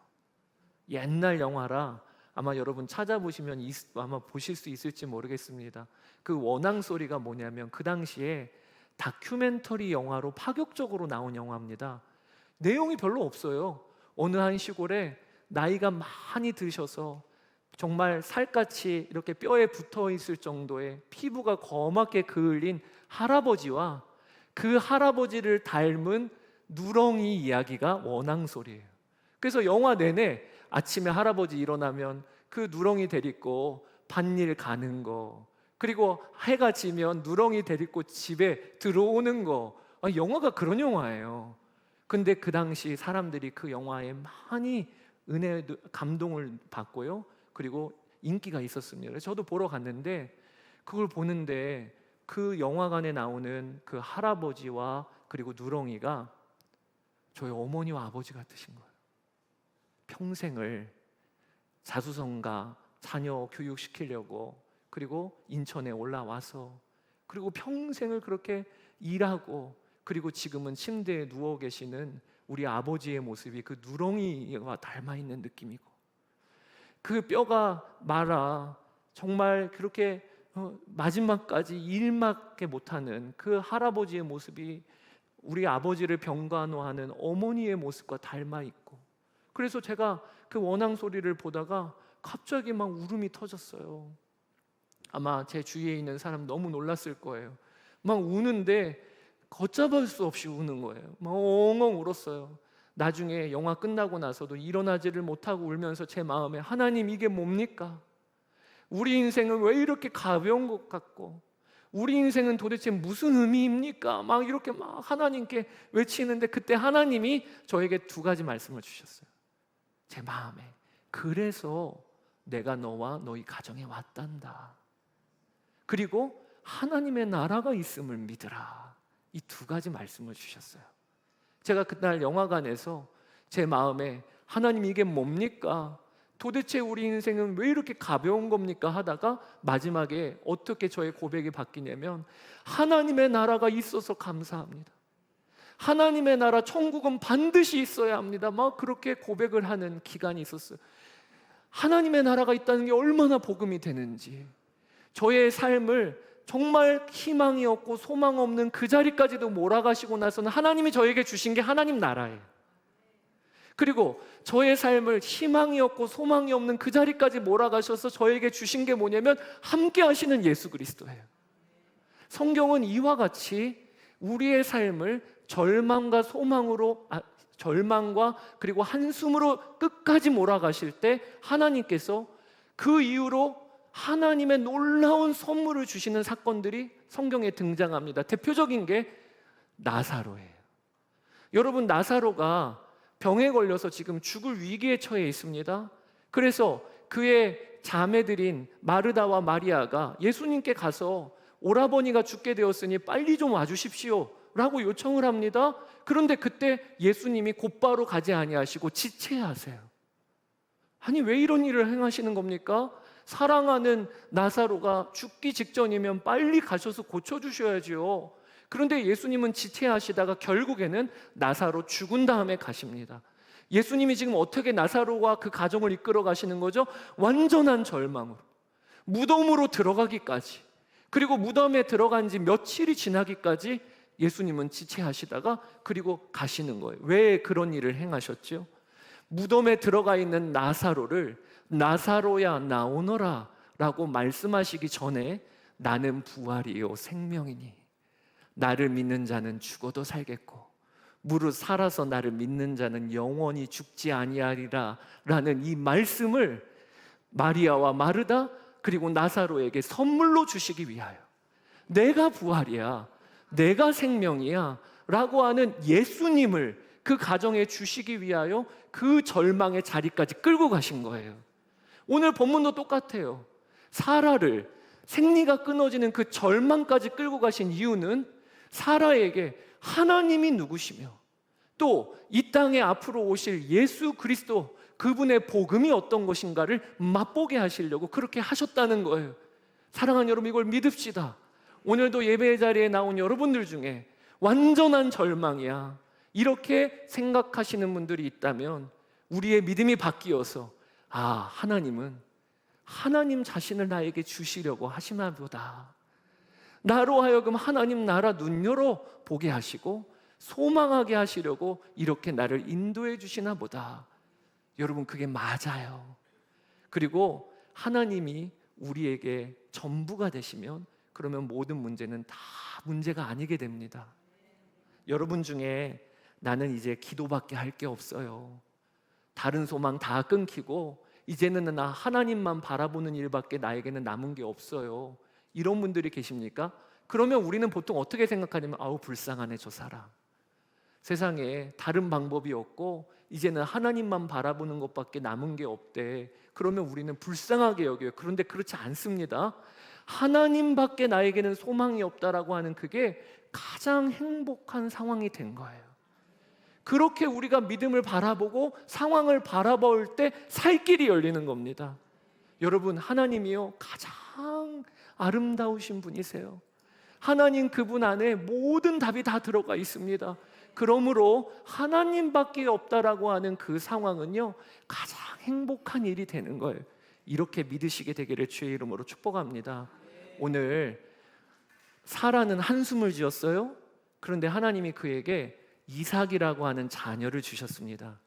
옛날 영화라 아마 여러분 찾아보시면 아마 보실 수 있을지 모르겠습니다. 그 원앙소리가 뭐냐면 그 당시에 다큐멘터리 영화로 파격적으로 나온 영화입니다. 내용이 별로 없어요. 어느 한 시골에 나이가 많이 드셔서 정말 살갗이 이렇게 뼈에 붙어 있을 정도의 피부가 거맣게 그을린 할아버지와 그 할아버지를 닮은 누렁이 이야기가 원앙소리예요. 그래서 영화 내내 아침에 할아버지 일어나면 그 누렁이 데리고 밭일 가는 거, 그리고 해가 지면 누렁이 데리고 집에 들어오는 거, 영화가 그런 영화예요. 근데 그 당시 사람들이 그 영화에 많이 은혜, 감동을 받고요. 그리고 인기가 있었습니다. 그래서 저도 보러 갔는데 그걸 보는데 그 영화관에 나오는 그 할아버지와 그리고 누렁이가 저희 어머니와 아버지 같으신 거예요. 평생을 자수성가 자녀 교육시키려고 그리고 인천에 올라와서 그리고 평생을 그렇게 일하고 그리고 지금은 침대에 누워 계시는 우리 아버지의 모습이 그 누렁이와 닮아 있는 느낌이고, 그 뼈가 말아 정말 그렇게 마지막까지 일밖에 못하는 그 할아버지의 모습이 우리 아버지를 병간호하는 어머니의 모습과 닮아 있고, 그래서 제가 그 원앙 소리를 보다가 갑자기 막 울음이 터졌어요. 아마 제 주위에 있는 사람 너무 놀랐을 거예요. 막 우는데 걷잡을 수 없이 우는 거예요. 막 엉엉 울었어요. 나중에 영화 끝나고 나서도 일어나지를 못하고 울면서 제 마음에, 하나님 이게 뭡니까? 우리 인생은 왜 이렇게 가벼운 것 같고, 우리 인생은 도대체 무슨 의미입니까? 막 이렇게 막 하나님께 외치는데, 그때 하나님이 저에게 두 가지 말씀을 주셨어요. 제 마음에, 그래서 내가 너와 너희 가정에 왔단다. 그리고 하나님의 나라가 있음을 믿으라. 이 두 가지 말씀을 주셨어요. 제가 그날 영화관에서 제 마음에, 하나님 이게 뭡니까? 도대체 우리 인생은 왜 이렇게 가벼운 겁니까? 하다가 마지막에 어떻게 저의 고백이 바뀌냐면, 하나님의 나라가 있어서 감사합니다. 하나님의 나라 천국은 반드시 있어야 합니다. 막 그렇게 고백을 하는 기간이 있었어요. 하나님의 나라가 있다는 게 얼마나 복음이 되는지, 저의 삶을 정말 희망이 없고 소망 없는 그 자리까지도 몰아가시고 나서는 하나님이 저에게 주신 게 하나님 나라예요. 그리고 저의 삶을 희망이 없고 소망이 없는 그 자리까지 몰아가셔서 저에게 주신 게 뭐냐면 함께 하시는 예수 그리스도예요. 성경은 이와 같이 우리의 삶을 절망과 소망으로, 절망과 그리고 한숨으로 끝까지 몰아가실 때 하나님께서 그 이후로 하나님의 놀라운 선물을 주시는 사건들이 성경에 등장합니다. 대표적인 게 나사로예요. 여러분, 나사로가 병에 걸려서 지금 죽을 위기에 처해 있습니다. 그래서 그의 자매들인 마르다와 마리아가 예수님께 가서 오라버니가 죽게 되었으니 빨리 좀 와주십시오 라고 요청을 합니다. 그런데 그때 예수님이 곧바로 가지 아니하시고 지체하세요. 아니, 왜 이런 일을 행하시는 겁니까? 사랑하는 나사로가 죽기 직전이면 빨리 가셔서 고쳐주셔야지요. 그런데 예수님은 지체하시다가 결국에는 나사로 죽은 다음에 가십니다. 예수님이 지금 어떻게 나사로와 그 가정을 이끌어 가시는 거죠? 완전한 절망으로, 무덤으로 들어가기까지, 그리고 무덤에 들어간 지 며칠이 지나기까지 예수님은 지체하시다가 그리고 가시는 거예요. 왜 그런 일을 행하셨죠? 무덤에 들어가 있는 나사로를 나사로야 나오너라 라고 말씀하시기 전에, 나는 부활이요 생명이니 나를 믿는 자는 죽어도 살겠고 무릇 살아서 나를 믿는 자는 영원히 죽지 아니하리라 라는 이 말씀을 마리아와 마르다 그리고 나사로에게 선물로 주시기 위하여, 내가 부활이야, 내가 생명이야 라고 하는 예수님을 그 가정에 주시기 위하여 그 절망의 자리까지 끌고 가신 거예요. 오늘 본문도 똑같아요. 사라를, 생리가 끊어지는 그 절망까지 끌고 가신 이유는 사라에게 하나님이 누구시며 또 이 땅에 앞으로 오실 예수 그리스도, 그분의 복음이 어떤 것인가를 맛보게 하시려고 그렇게 하셨다는 거예요. 사랑하는 여러분, 이걸 믿읍시다. 오늘도 예배 자리에 나온 여러분들 중에 완전한 절망이야 이렇게 생각하시는 분들이 있다면 우리의 믿음이 바뀌어서, 하나님은 하나님 자신을 나에게 주시려고 하시나 보다, 나로 하여금 하나님 나라 눈 열어 보게 하시고 소망하게 하시려고 이렇게 나를 인도해 주시나 보다. 여러분, 그게 맞아요. 그리고 하나님이 우리에게 전부가 되시면 그러면 모든 문제는 다 문제가 아니게 됩니다. 여러분 중에 나는 이제 기도밖에 할 게 없어요, 다른 소망 다 끊기고 이제는 나 하나님만 바라보는 일밖에 나에게는 남은 게 없어요, 이런 분들이 계십니까? 그러면 우리는 보통 어떻게 생각하냐면, 불쌍하네 저 사람, 세상에 다른 방법이 없고 이제는 하나님만 바라보는 것밖에 남은 게 없대. 그러면 우리는 불쌍하게 여겨요. 그런데 그렇지 않습니다. 하나님밖에 나에게는 소망이 없다라고 하는 그게 가장 행복한 상황이 된 거예요. 그렇게 우리가 믿음을 바라보고 상황을 바라볼 때 살 길이 열리는 겁니다. 여러분, 하나님이요 가장 아름다우신 분이세요. 하나님, 그분 안에 모든 답이 다 들어가 있습니다. 그러므로 하나님밖에 없다라고 하는 그 상황은요, 가장 행복한 일이 되는 거예요. 이렇게 믿으시게 되기를 주의 이름으로 축복합니다. 오늘 사라는 한숨을 지었어요. 그런데 하나님이 그에게 이삭이라고 하는 자녀를 주셨습니다.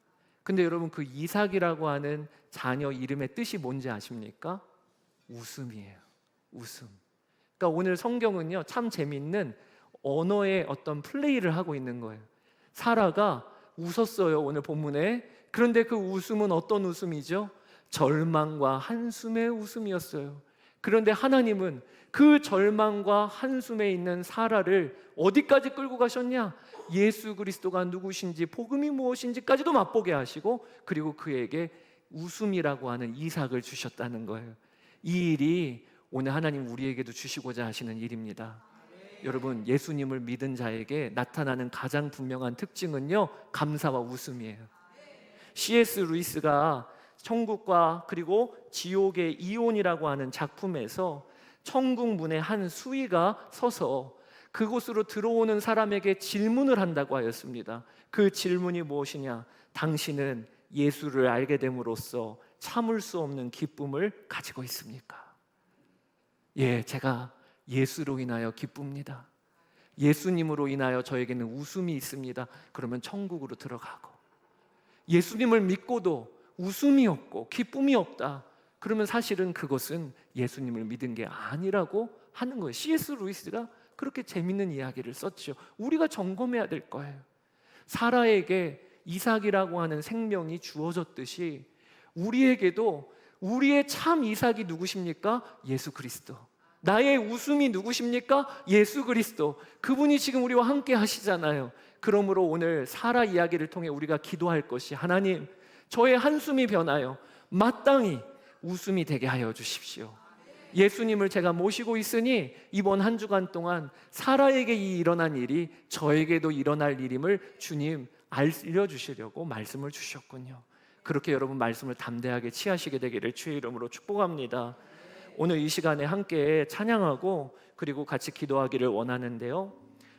근데 여러분, 그 이삭이라고 하는 자녀 이름의 뜻이 뭔지 아십니까? 웃음이에요. 웃음. 그러니까 오늘 성경은요, 참 재밌는 언어의 어떤 플레이를 하고 있는 거예요. 사라가 웃었어요, 오늘 본문에. 그런데 그 웃음은 어떤 웃음이죠? 절망과 한숨의 웃음이었어요. 그런데 하나님은 그 절망과 한숨에 있는 사라를 어디까지 끌고 가셨냐? 예수 그리스도가 누구신지, 복음이 무엇인지까지도 맛보게 하시고, 그리고 그에게 웃음이라고 하는 이삭을 주셨다는 거예요. 이 일이 오늘 하나님 우리에게도 주시고자 하시는 일입니다. 여러분, 예수님을 믿은 자에게 나타나는 가장 분명한 특징은요, 감사와 웃음이에요. C.S. 루이스가 천국과 그리고 지옥의 이혼이라고 하는 작품에서 천국 문에 한 수위가 서서 그곳으로 들어오는 사람에게 질문을 한다고 하였습니다. 그 질문이 무엇이냐? 당신은 예수를 알게 됨으로써 참을 수 없는 기쁨을 가지고 있습니까? 예, 제가 예수로 인하여 기쁩니다. 예수님으로 인하여 저에게는 웃음이 있습니다. 그러면 천국으로 들어가고, 예수님을 믿고도 웃음이 없고 기쁨이 없다, 그러면 사실은 그것은 예수님을 믿은 게 아니라고 하는 거예요. C.S. 루이스가 그렇게 재밌는 이야기를 썼죠. 우리가 점검해야 될 거예요. 사라에게 이삭이라고 하는 생명이 주어졌듯이 우리에게도 우리의 참 이삭이 누구십니까? 예수 그리스도. 나의 웃음이 누구십니까? 예수 그리스도. 그분이 지금 우리와 함께 하시잖아요. 그러므로 오늘 사라 이야기를 통해 우리가 기도할 것이, 하나님, 저의 한숨이 변하여 마땅히 웃음이 되게 하여 주십시오. 예수님을 제가 모시고 있으니 이번 한 주간 동안 사라에게 이 일어난 일이 저에게도 일어날 일임을 주님 알려주시려고 말씀을 주셨군요. 그렇게 여러분 말씀을 담대하게 취하시게 되기를 주의 이름으로 축복합니다. 오늘 이 시간에 함께 찬양하고 그리고 같이 기도하기를 원하는데요,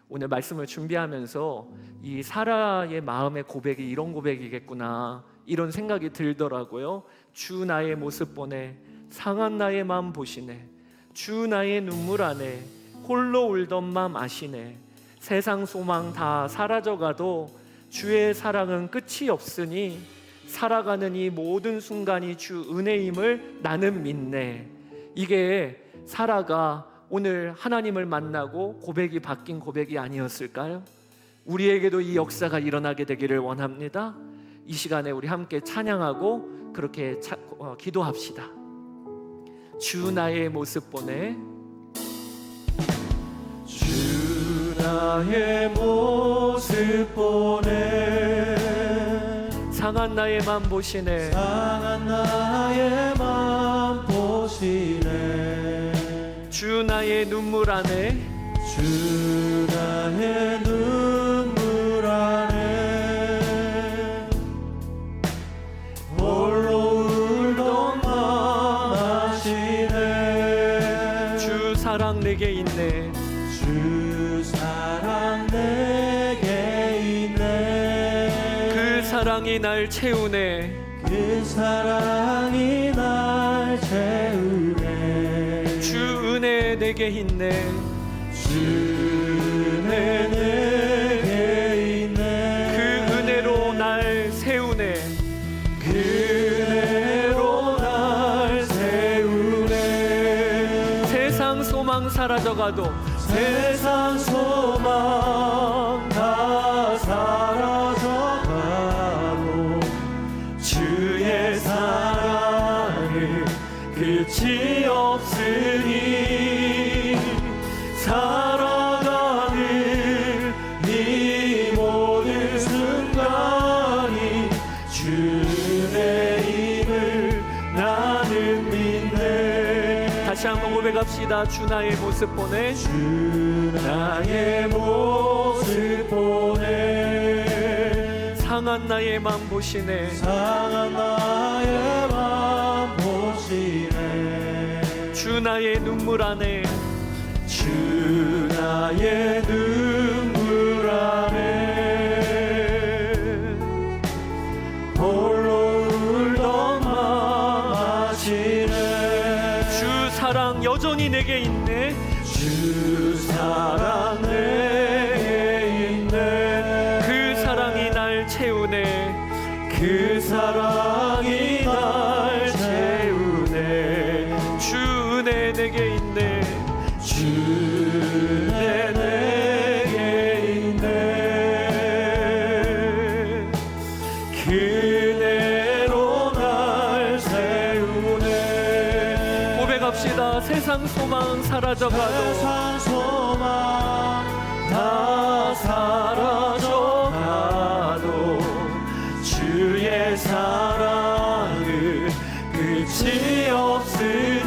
오늘 말씀을 준비하면서 이 사라의 마음의 고백이 이런 고백이겠구나, 이런 생각이 들더라고요. 주 나의 모습 보네, 상한 나의 마음 보시네, 주 나의 눈물 안에 홀로 울던 맘 아시네, 세상 소망 다 사라져가도 주의 사랑은 끝이 없으니 살아가는 이 모든 순간이 주 은혜임을 나는 믿네. 이게 사라가 오늘 하나님을 만나고 고백이 바뀐 고백이 아니었을까요? 우리에게도 이 역사가 일어나게 되기를 원합니다. 이 시간에 우리 함께 찬양하고 그렇게 기도합시다. 주 나의 모습 보네, 주 나의 모습 보네, 상한 나의 맘 보시네, 상한 나의 맘 보시네, 주 나의 눈물 안에, 주 나의 눈물 안에 홀로 울던 맘 아시네, 주 사랑 내게 있네, 주 사랑 내게 있네, 그 사랑이 날 채우네, 그 사랑이 날 채우네, 주 은혜 내게 있네, 주 은혜 내게 있네, 그 은혜로 날 세우네, 그 은혜로 날 세우네, 세상 소망 사라져가도 세상 소망 다 사라져가도 주의 사랑은 끝이 없으니 살아가는 이 모든 순간이 주의 힘을 나는 믿네. 다시 한번 고백합시다. 주 나의 모습 보네, 주 나의 모습 보네, 상한 나의 맘 보시네, 상한 나의 맘 보시네, 주 나의 눈물 안에, 주 나의 눈물 안에 채우네. 그 사랑이 날 채우네. 주 은혜 내게 있네. 주 은혜 내게 있네. 그대로 날 세우네. 고백합시다. 세상 소망 사라져가도, 세상 소망 다 사라져가도 주의 사랑은 끝이 없으니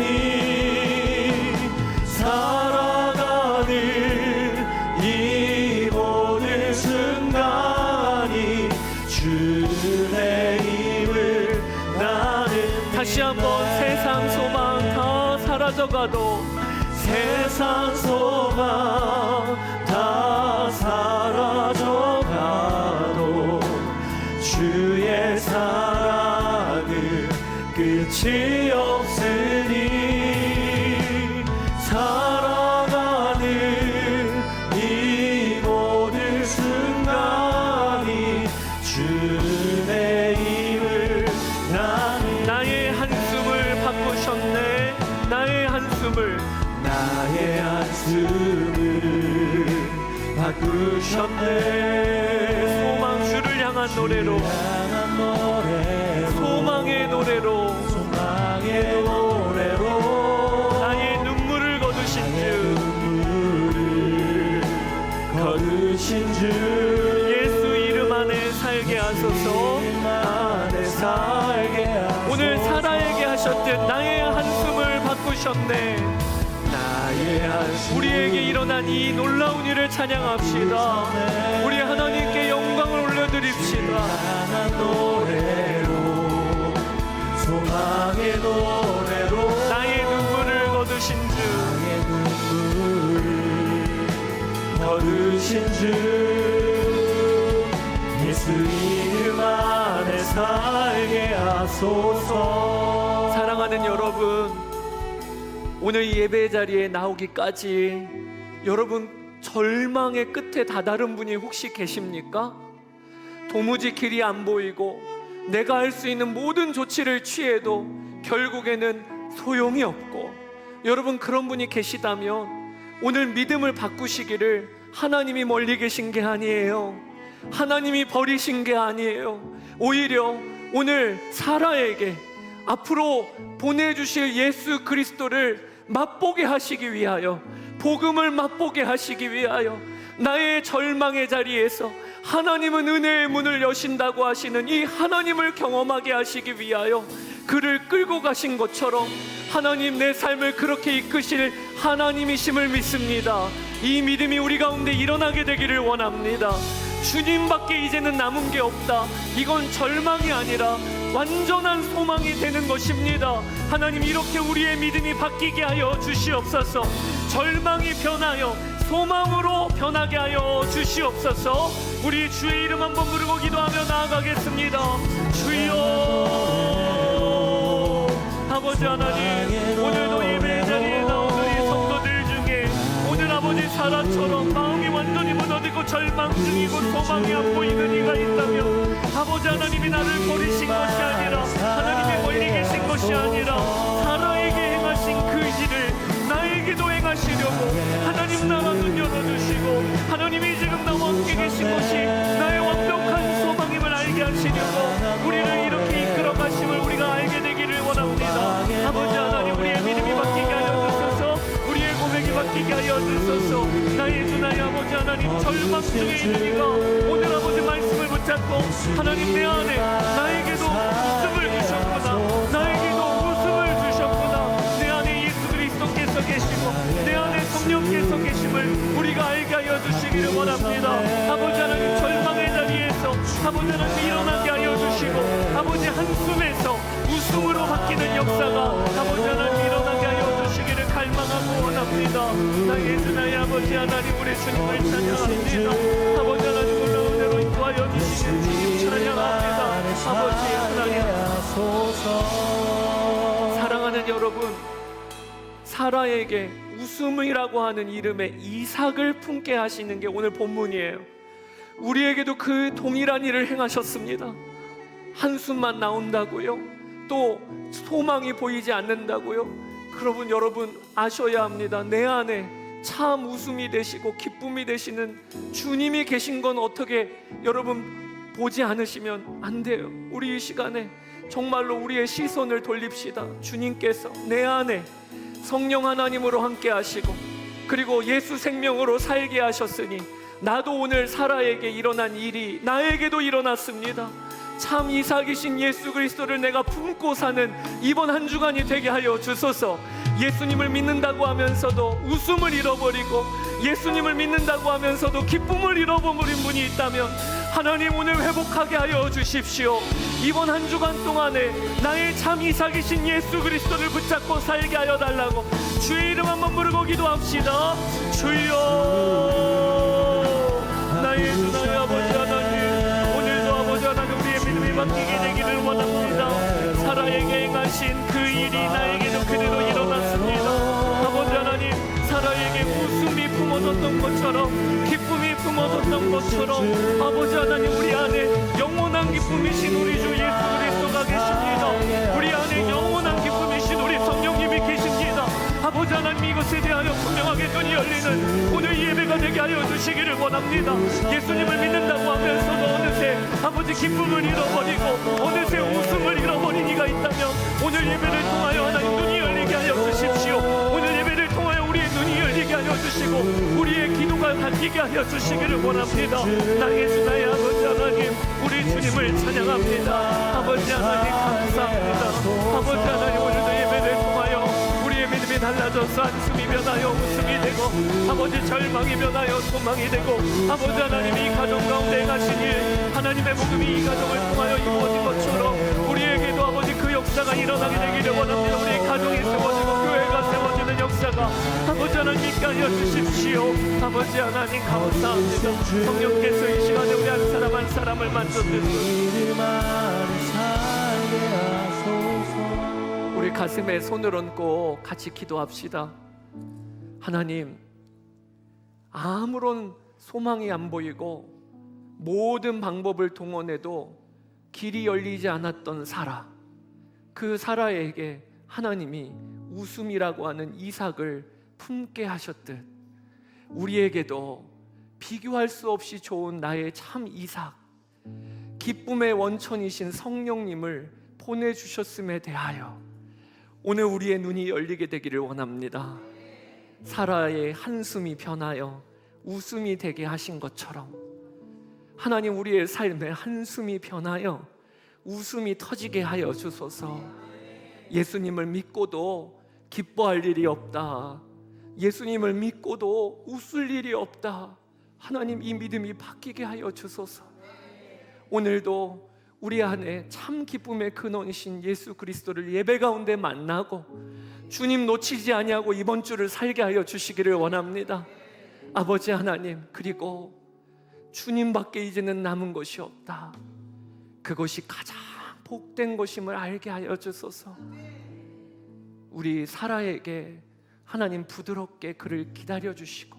살아가는 이 모든 순간이 주의 힘을 나는 다시 한번 세상 소망 다 사라져가도, 세상 소망 다 사라져가도 주의 사랑은 끝이 없으니 살아가는 이 모든 순간이 주의 힘을 나는 나의 한숨을 바꾸셨네. 나의 한숨을, 나의 한숨을 바꾸셨네. 소망 주를 향한 노래로, 향한 노래로 소망의 노래로, 소망의 노래로 나의 눈물을 거두신 주, 눈물을 거두신 주 예수 이름 안에 살게 하소서. 이름 안에 살게 하소서. 오늘 사라에게 하셨듯 나의 한숨을 바꾸셨네. 나의 한숨 우리에게 일어난 이 놀라운 일을 찬양합시다. 우리 하나님께 영광을 올려드립시다. 향한 노래로 소망의 노래로 나의 눈물을 거두신 주, 나의 눈물을 거두신 주 예수 이름 안에 살게 하소서. 사랑하는 여러분, 오늘 이 예배 자리에 나오기까지 여러분 절망의 끝에 다다른 분이 혹시 계십니까? 도무지 길이 안 보이고 내가 할 수 있는 모든 조치를 취해도 결국에는 소용이 없고, 여러분 그런 분이 계시다면 오늘 믿음을 바꾸시기를. 하나님이 멀리 계신 게 아니에요. 하나님이 버리신 게 아니에요. 오히려 오늘 사라에게 앞으로 보내주실 예수 그리스도를 맛보게 하시기 위하여, 복음을 맛보게 하시기 위하여, 나의 절망의 자리에서 하나님은 은혜의 문을 여신다고 하시는 이 하나님을 경험하게 하시기 위하여 그를 끌고 가신 것처럼 하나님 내 삶을 그렇게 이끄실 하나님이심을 믿습니다. 이 믿음이 우리 가운데 일어나게 되기를 원합니다. 주님밖에 이제는 남은 게 없다. 이건 절망이 아니라 완전한 소망이 되는 것입니다. 하나님 이렇게 우리의 믿음이 바뀌게 하여 주시옵소서. 절망이 변하여 소망으로 변하게 하여 주시옵소서. 우리 주의 이름 한번 부르고 기도하며 나아가겠습니다. 주여, 아버지 하나님, 오늘도 예배 자리에 나온 우리 성도들 중에 오늘 아버지 사라처럼 마음이 완전히 무너지고 절망 중이고 소망이 안 보이는 이가 있다면, 아버지 하나님이 나를 버리신 것이 아니라 하나님이 멀리 계신 것이 아니라 사라에게 행하신 그 일을 나에게도 행하시려고 하나님 나라 눈 열어주시고, 하나님이 지금 나와 함께 계신 것이 나의 완벽한 소망임을 알게 하시려고 우리를 이렇게 이끌어 가심을 우리가 알게 되기를 원합니다. 아버지 하나님, 우리의 믿음이 바뀌게 하여 주소서. 우리의 고백이 바뀌게 하여 주소서. 나의 주 나의 아버지 하나님, 절망 중에 있는 이가 오늘 아버지 말씀을 붙잡고 하나님 내 안에 나에게도 웃음을 주셨구나, 나에게도 웃음을 주셨구나, 내 안에 예수 그리스도께서 계시고 내 안에 성령께서 계심을 우리가 알게 하여 주시기를 원합니다. 아버지 하나님, 절망의 자리에서 아버지 하나님 일어나게 하여 주시고, 아버지 한숨에서 웃음으로 바뀌는 역사가 아버지 하나님 일어나게 하여 주시기를 갈망하고 원합니다. 나의 주 나의 아버지 하나님, 우리 주님을 찬양합니다. 아버지 하나님 놀라운 은혜로 인도하여 주시는 주님 찬양합니다. 아버지 하나님, 사랑하는 여러분, 사라에게 웃음이라고 하는 이름의 이삭을 품게 하시는 게 오늘 본문이에요. 우리에게도 그 동일한 일을 행하셨습니다. 한숨만 나온다고요? 또 소망이 보이지 않는다고요? 여러분 아셔야 합니다. 내 안에 참 웃음이 되시고 기쁨이 되시는 주님이 계신 건 어떻게 여러분 보지 않으시면 안 돼요. 우리 이 시간에 정말로 우리의 시선을 돌립시다. 주님께서 내 안에 성령 하나님으로 함께 하시고 그리고 예수 생명으로 살게 하셨으니 나도 오늘 사라에게 일어난 일이 나에게도 일어났습니다. 참 이삭이신 예수 그리스도를 내가 품고 사는 이번 한 주간이 되게 하여 주소서. 예수님을 믿는다고 하면서도 웃음을 잃어버리고 예수님을 믿는다고 하면서도 기쁨을 잃어버린 분이 있다면 하나님 오늘 회복하게 하여 주십시오. 이번 한 주간 동안에 나의 참 이삭이신 예수 그리스도를 붙잡고 살게 하여 달라고 주의 이름 한번 부르고 기도합시다. 주여, 나의 주 나의 아버지 하나님, 오늘도 아버지 하나님 우리의 믿음이 바뀌게 되기를 원합니다. 사라에게 행하신 그 일이 나에게도 그대로 일어났습니다. 아버지 하나님, 사라에게 웃음이 품어졌던 것처럼 기쁨이 품어졌던 것처럼 아버지 하나님 우리 안에 영원한 기쁨이신 우리 주 예수 그리스도가 계십니다. 우리 안에 영원한 기쁨이신 우리 성령님이 계십니다. 아버지 하나님 이것에 대하여 분명하게 눈이 열리는 오늘 예배가 되게 하여 주시기를 원합니다. 예수님을 믿는다고 하면서도 어느새 아버지 기쁨을 잃어버리고 어느새 웃음을 잃어버린 이가 있다면 오늘 예배를 통하여 하나님 눈이 열리게 하여 주십시오. 오늘 예배를 통하여 우리의 눈이 열리게 하여 주시고 우리의 기도가 바뀌게 하여 주시기를 원합니다. 나의 주 나의 아버지 하나님 우리 주님을 찬양합니다. 아버지 하나님 감사합니다. 아버지 하나님 오늘도 예배를 통하여 우리의 믿음이 달라져서 한숨이 변하여 웃음이 되고 아버지 절망이 변하여 소망이 되고 아버지 하나님 이 가정 가운데 행하신 일 하나님의 복음이 이 가정을 통하여 이루어진 것처럼 우리에게도 아버지 그 역사가 일어나게 되기를 원합니다. 우리 가정이 세워지고 교회가 세워지는 역사가 아버지 하나님 있게 하여 주십시오. 아버지 하나님 감사합니다. 성령께서 이 시간에 우리 한 사람 한 사람을 만져주시고 우리 가슴에 손을 얹고 같이 기도합시다. 하나님, 아무런 소망이 안 보이고 모든 방법을 동원해도 길이 열리지 않았던 사라, 그 사라에게 하나님이 웃음이라고 하는 이삭을 품게 하셨듯 우리에게도 비교할 수 없이 좋은 나의 참 이삭, 기쁨의 원천이신 성령님을 보내주셨음에 대하여 오늘 우리의 눈이 열리게 되기를 원합니다. 사라의 한숨이 변하여 웃음이 되게 하신 것처럼 하나님 우리의 삶에 한숨이 변하여 웃음이 터지게 하여 주소서. 예수님을 믿고도 기뻐할 일이 없다, 예수님을 믿고도 웃을 일이 없다, 하나님 이 믿음이 바뀌게 하여 주소서. 오늘도 우리 안에 참 기쁨의 근원이신 예수 그리스도를 예배 가운데 만나고 주님 놓치지 아니하고 이번 주를 살게 하여 주시기를 원합니다. 아버지 하나님, 그리고 주님밖에 이제는 남은 것이 없다, 그것이 가장 복된 것임을 알게 하여 주소서. 우리 사라에게 하나님 부드럽게 그를 기다려 주시고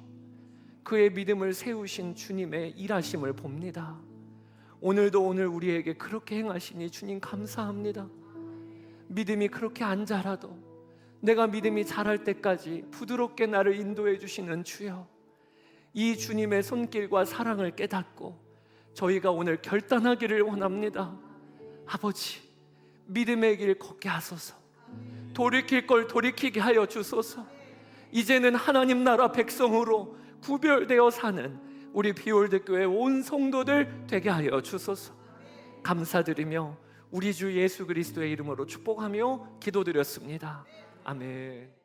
그의 믿음을 세우신 주님의 일하심을 봅니다. 오늘도 오늘 우리에게 그렇게 행하시니 주님 감사합니다. 믿음이 그렇게 안 자라도 내가 믿음이 자랄 때까지 부드럽게 나를 인도해 주시는 주여, 이 주님의 손길과 사랑을 깨닫고 저희가 오늘 결단하기를 원합니다. 아버지, 믿음의 길 걷게 하소서. 돌이킬 걸 돌이키게 하여 주소서. 이제는 하나님 나라 백성으로 구별되어 사는 우리 비올드 교회 온 성도들 되게 하여 주소서. 감사드리며 우리 주 예수 그리스도의 이름으로 축복하며 기도드렸습니다. 아멘.